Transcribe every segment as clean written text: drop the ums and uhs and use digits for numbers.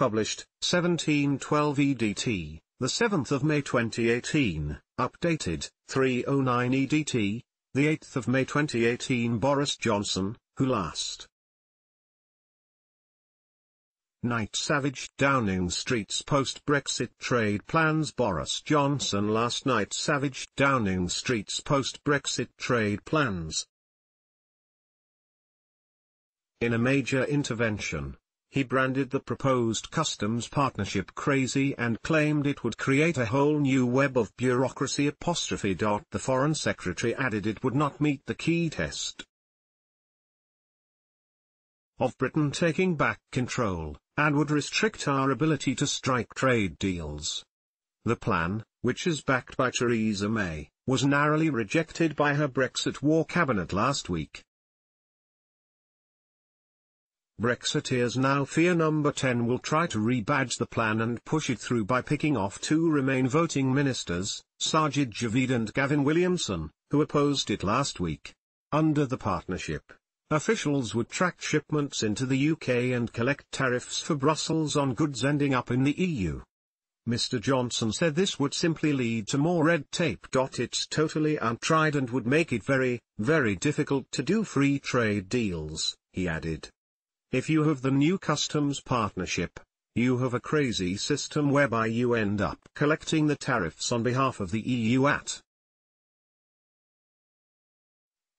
published, 1712 EDT, the 7th of May 2018, updated, 309 EDT, the 8th of May 2018. Boris Johnson, who last night savaged Downing Street's post-Brexit trade plans. Boris Johnson last night savaged Downing Street's post-Brexit trade plans. In a major intervention, he branded the proposed customs partnership crazy and claimed it would create a whole new web of bureaucracy. The Foreign Secretary added it would not meet the key test of Britain taking back control, and would restrict our ability to strike trade deals. The plan, which is backed by Theresa May, was narrowly rejected by her Brexit war cabinet last week. Brexiteers now fear Number 10 will try to rebadge the plan and push it through by picking off two Remain voting ministers, Sajid Javid and Gavin Williamson, who opposed it last week. Under the partnership, officials would track shipments into the UK and collect tariffs for Brussels on goods ending up in the EU. Mr. Johnson said this would simply lead to more red tape. It's totally untried and would make it very, very difficult to do free trade deals, he added. If you have the new customs partnership, you have a crazy system whereby you end up collecting the tariffs on behalf of the EU at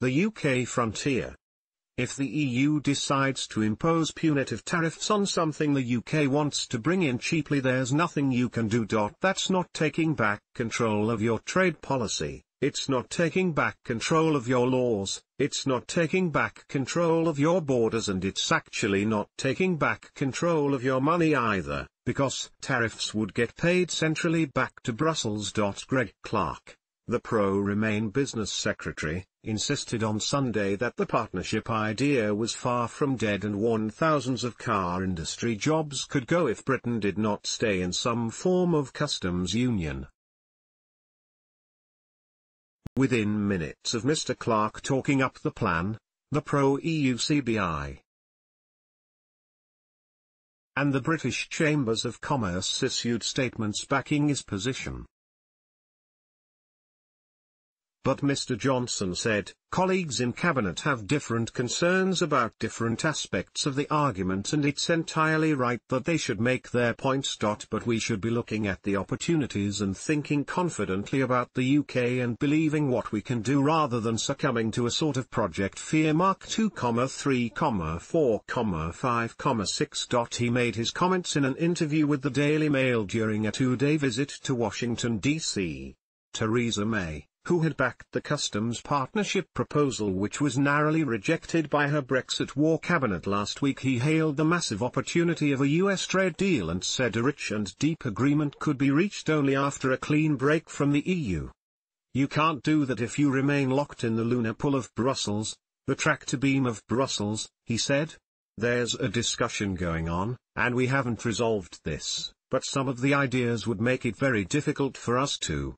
the UK frontier. If the EU decides to impose punitive tariffs on something the UK wants to bring in cheaply, there's nothing you can do. That's not taking back control of your trade policy. It's not taking back control of your laws, it's not taking back control of your borders, and it's actually not taking back control of your money either, because tariffs would get paid centrally back to Brussels. Greg Clark, the pro-Remain business secretary, insisted on Sunday that the partnership idea was far from dead and warned thousands of car industry jobs could go if Britain did not stay in some form of customs union. Within minutes of Mr. Clark talking up the plan, the pro-EU CBI and the British Chambers of Commerce issued statements backing his position. But Mr. Johnson said, colleagues in Cabinet have different concerns about different aspects of the argument, and it's entirely right that they should make their points. But we should be looking at the opportunities and thinking confidently about the UK and believing what we can do rather than succumbing to a sort of project fear. 2, 3, 4, 5, 6. He made his comments in an interview with the Daily Mail during a two-day visit to Washington, D.C. Theresa May, who had backed the customs partnership proposal which was narrowly rejected by her Brexit war cabinet last week, he hailed the massive opportunity of a US trade deal and said a rich and deep agreement could be reached only after a clean break from the EU. You can't do that if you remain locked in the lunar pull of Brussels, the tractor beam of Brussels, he said. There's a discussion going on, and we haven't resolved this, but some of the ideas would make it very difficult for us to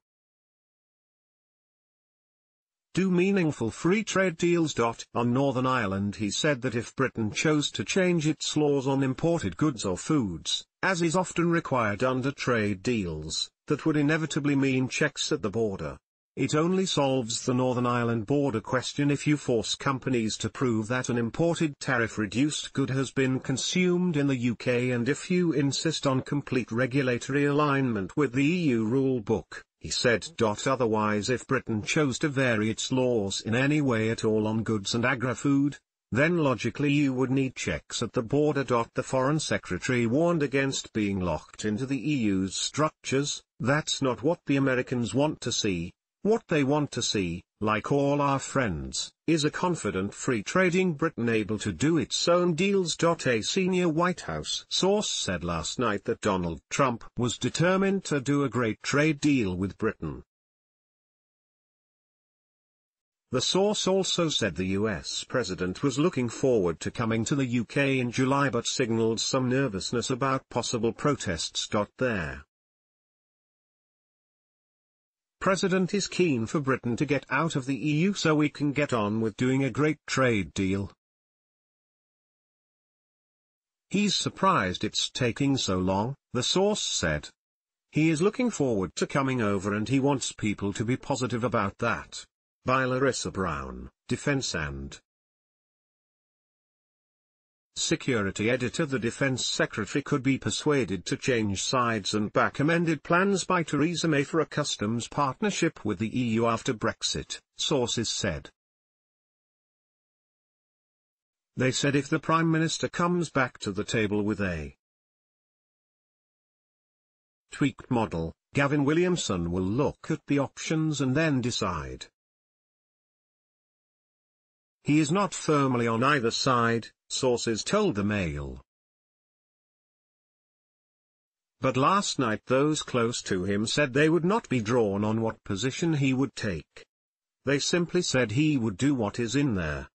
do meaningful free trade deals. On Northern Ireland, he said that if Britain chose to change its laws on imported goods or foods, as is often required under trade deals, that would inevitably mean checks at the border. It only solves the Northern Ireland border question if you force companies to prove that an imported tariff-reduced good has been consumed in the UK, and if you insist on complete regulatory alignment with the EU rule book, he said. Otherwise, if Britain chose to vary its laws in any way at all on goods and agri-food, then logically you would need checks at the border. The Foreign Secretary warned against being locked into the EU's structures. That's not what the Americans want to see. What they want to see, like all our friends, is a confident free trading Britain able to do its own deals. A senior White House source said last night that Donald Trump was determined to do a great trade deal with Britain. The source also said the US president was looking forward to coming to the UK in July, but signaled some nervousness about possible protests. There President is keen for Britain to get out of the EU so we can get on with doing a great trade deal. He's surprised it's taking so long, the source said. He is looking forward to coming over and he wants people to be positive about that. By Larissa Brown, Defense and Security Editor. The Defense Secretary could be persuaded to change sides and back amended plans by Theresa May for a customs partnership with the EU after Brexit, sources said. They said if the Prime Minister comes back to the table with a tweaked model, Gavin Williamson will look at the options and then decide. He is not firmly on either side, sources told the Mail. But last night those close to him said they would not be drawn on what position he would take. They simply said he would do what is in their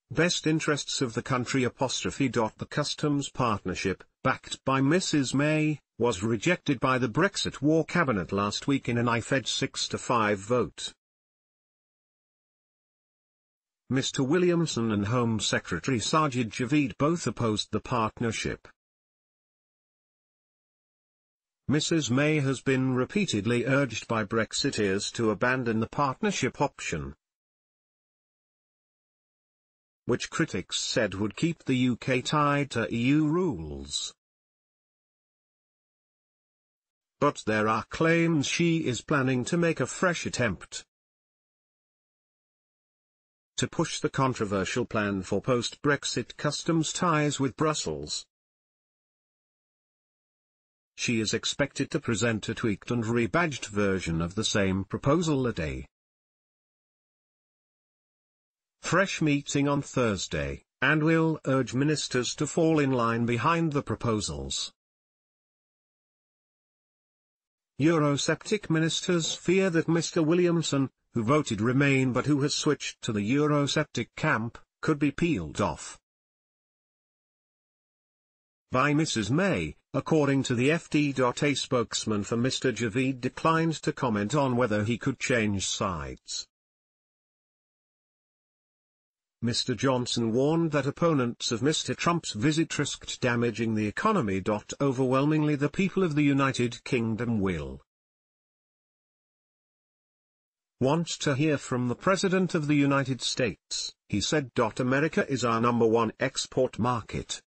best interests of the country. The customs partnership, backed by Mrs. May, was rejected by the Brexit War Cabinet last week in an IFED 6-5 vote. Mr. Williamson and Home Secretary Sajid Javid both opposed the partnership. Mrs. May has been repeatedly urged by Brexiteers to abandon the partnership option, which critics said would keep the UK tied to EU rules. But there are claims she is planning to make a fresh attempt to push the controversial plan for post-Brexit customs ties with Brussels. She is expected to present a tweaked and rebadged version of the same proposal at a fresh meeting on Thursday, and will urge ministers to fall in line behind the proposals. Eurosceptic ministers fear that Mr. Williamson, who voted Remain but who has switched to the Eurosceptic camp, could be peeled off by Mrs. May, according to the FT. A spokesman for Mr. Javid declined to comment on whether he could change sides. Mr. Johnson warned that opponents of Mr. Trump's visit risked damaging the economy. Overwhelmingly the people of the United Kingdom will want to hear from the President of the United States, he said. America is our #1 export market.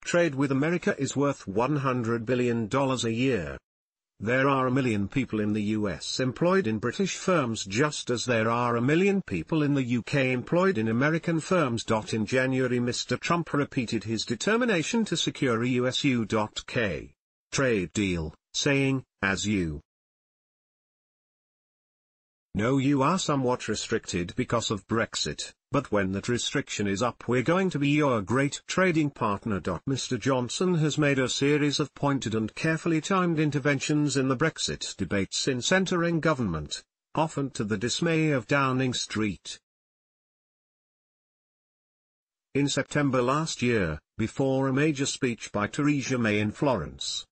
Trade with America is worth $100 billion a year. There are 1 million people in the US employed in British firms just as there are 1 million people in the UK employed in American firms. In January Mr. Trump repeated his determination to secure a US-UK trade deal, saying, "As you know, you are somewhat restricted because of Brexit, but when that restriction is up we're going to be your great trading partner." Mr. Johnson has made a series of pointed and carefully timed interventions in the Brexit debate since entering government, often to the dismay of Downing Street. In September last year, before a major speech by Theresa May in Florence,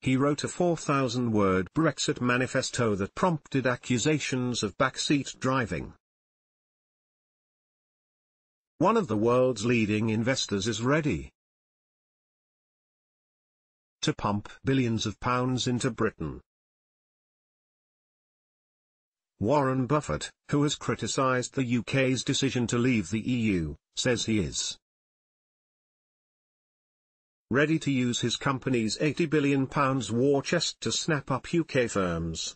he wrote a 4,000-word Brexit manifesto that prompted accusations of backseat driving. One of the world's leading investors is ready to pump billions of pounds into Britain. Warren Buffett, who has criticised the UK's decision to leave the EU, says he is ready to use his company's £80 billion war chest to snap up UK firms.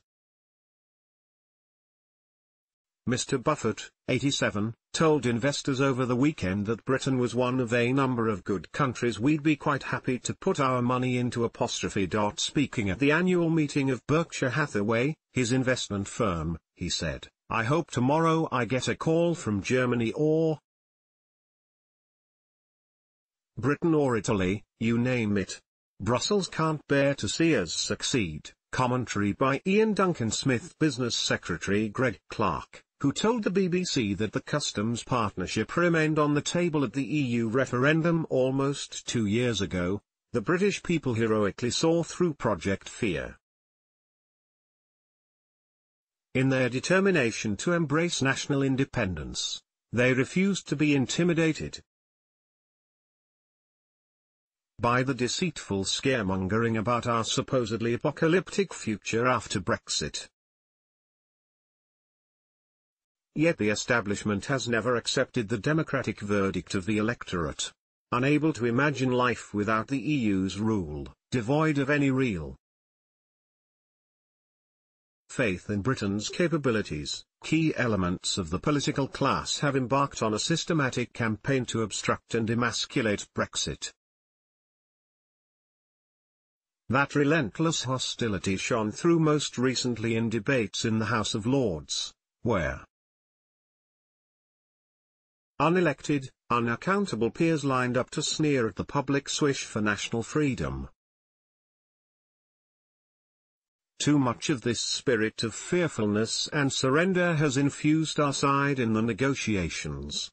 Mr. Buffett, 87, told investors over the weekend that Britain was one of a number of good countries we'd be quite happy to put our money into. Speaking at the annual meeting of Berkshire Hathaway, his investment firm, he said, "I hope tomorrow I get a call from Germany or Britain or Italy, you name it. Brussels can't bear to see us succeed." Commentary by Ian Duncan-Smith. Business Secretary Greg Clark, who told the BBC that the customs partnership remained on the table at the EU referendum almost 2 years ago, the British people heroically saw through Project Fear. In their determination to embrace national independence, they refused to be intimidated by the deceitful scaremongering about our supposedly apocalyptic future after Brexit. Yet the establishment has never accepted the democratic verdict of the electorate. Unable to imagine life without the EU's rule, devoid of any real faith in Britain's capabilities, key elements of the political class have embarked on a systematic campaign to obstruct and emasculate Brexit. That relentless hostility shone through most recently in debates in the House of Lords, where unelected, unaccountable peers lined up to sneer at the public's wish for national freedom. Too much of this spirit of fearfulness and surrender has infused our side in the negotiations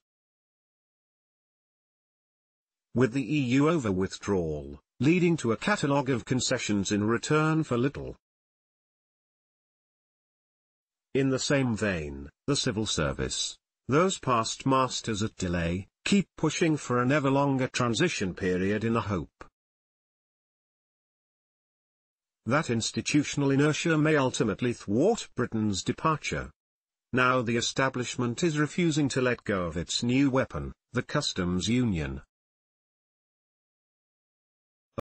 with the EU over withdrawal, leading to a catalogue of concessions in return for little. In the same vein, the civil service, those past masters at delay, keep pushing for an ever longer transition period in the hope that institutional inertia may ultimately thwart Britain's departure. Now the establishment is refusing to let go of its new weapon, the customs union.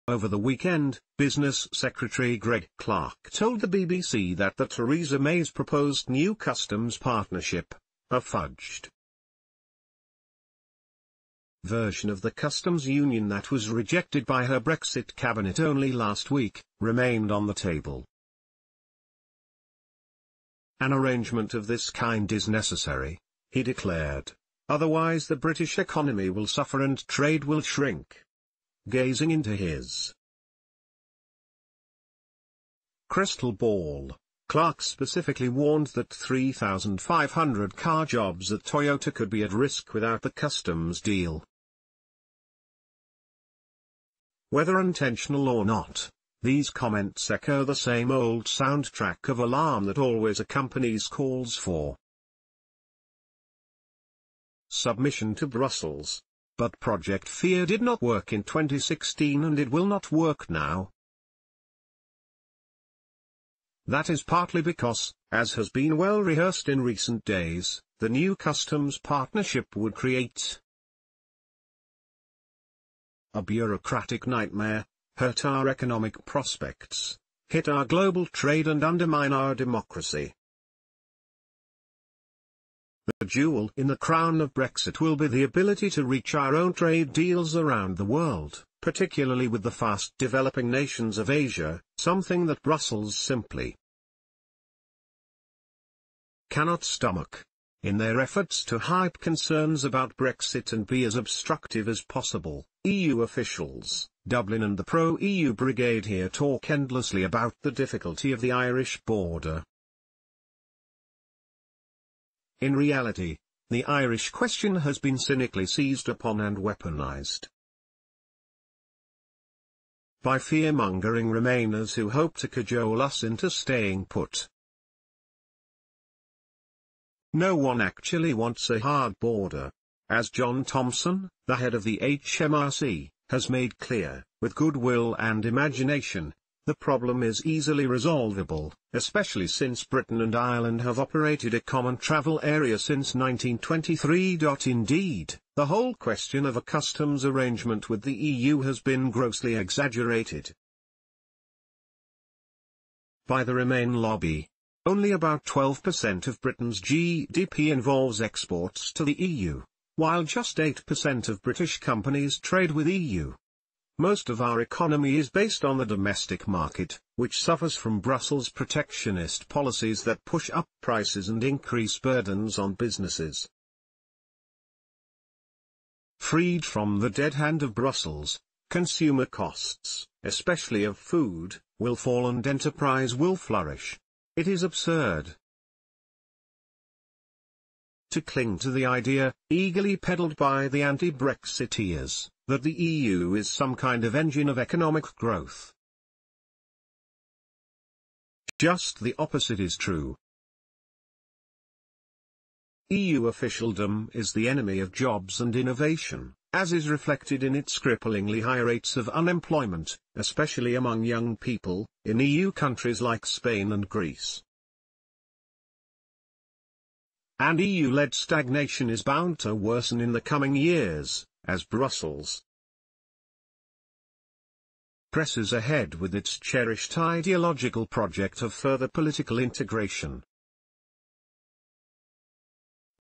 Over the weekend, Business Secretary Greg Clark told the BBC that the Theresa May's proposed new customs partnership, a fudged version of the customs union that was rejected by her Brexit cabinet only last week, remained on the table. An arrangement of this kind is necessary, he declared, otherwise the British economy will suffer and trade will shrink. Gazing into his crystal ball, Clark specifically warned that 3,500 car jobs at Toyota could be at risk without the customs deal. Whether intentional or not, these comments echo the same old soundtrack of alarm that always accompanies calls for submission to Brussels. But Project Fear did not work in 2016 and it will not work now. That is partly because, as has been well rehearsed in recent days, the new customs partnership would create a bureaucratic nightmare, hurt our economic prospects, hit our global trade and undermine our democracy. The jewel in the crown of Brexit will be the ability to reach our own trade deals around the world, particularly with the fast-developing nations of Asia, something that Brussels simply cannot stomach. In their efforts to hype concerns about Brexit and be as obstructive as possible, EU officials, Dublin and the pro-EU brigade here talk endlessly about the difficulty of the Irish border. In reality, the Irish question has been cynically seized upon and weaponized by fear-mongering Remainers who hope to cajole us into staying put. No one actually wants a hard border. As John Thompson, the head of the HMRC, has made clear, with goodwill and imagination, the problem is easily resolvable, especially since Britain and Ireland have operated a common travel area since 1923. Indeed, the whole question of a customs arrangement with the EU has been grossly exaggerated by the Remain lobby. Only about 12% of Britain's GDP involves exports to the EU, while just 8% of British companies trade with EU. Most of our economy is based on the domestic market, which suffers from Brussels' protectionist policies that push up prices and increase burdens on businesses. Freed from the dead hand of Brussels, consumer costs, especially of food, will fall and enterprise will flourish. It is absurd to cling to the idea, eagerly peddled by the anti-Brexiteers, that the EU is some kind of engine of economic growth. Just the opposite is true. EU officialdom is the enemy of jobs and innovation, as is reflected in its cripplingly high rates of unemployment, especially among young people, in EU countries like Spain and Greece. And EU-led stagnation is bound to worsen in the coming years, as Brussels presses ahead with its cherished ideological project of further political integration.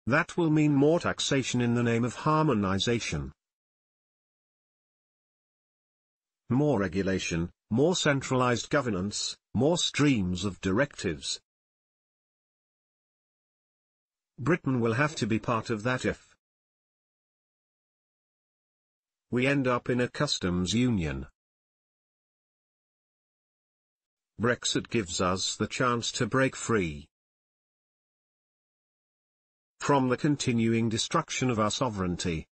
That will mean more taxation in the name of harmonization, more regulation, more centralized governance, more streams of directives. Britain will have to be part of that if we end up in a customs union. Brexit gives us the chance to break free from the continuing destruction of our sovereignty.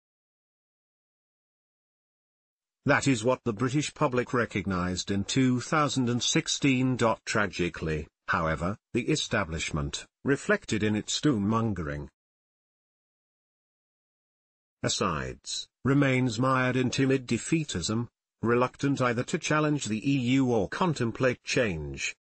That is what the British public recognised in 2016. Tragically, however, the establishment, reflected in its doom-mongering asides, remains mired in timid defeatism, reluctant either to challenge the EU or contemplate change.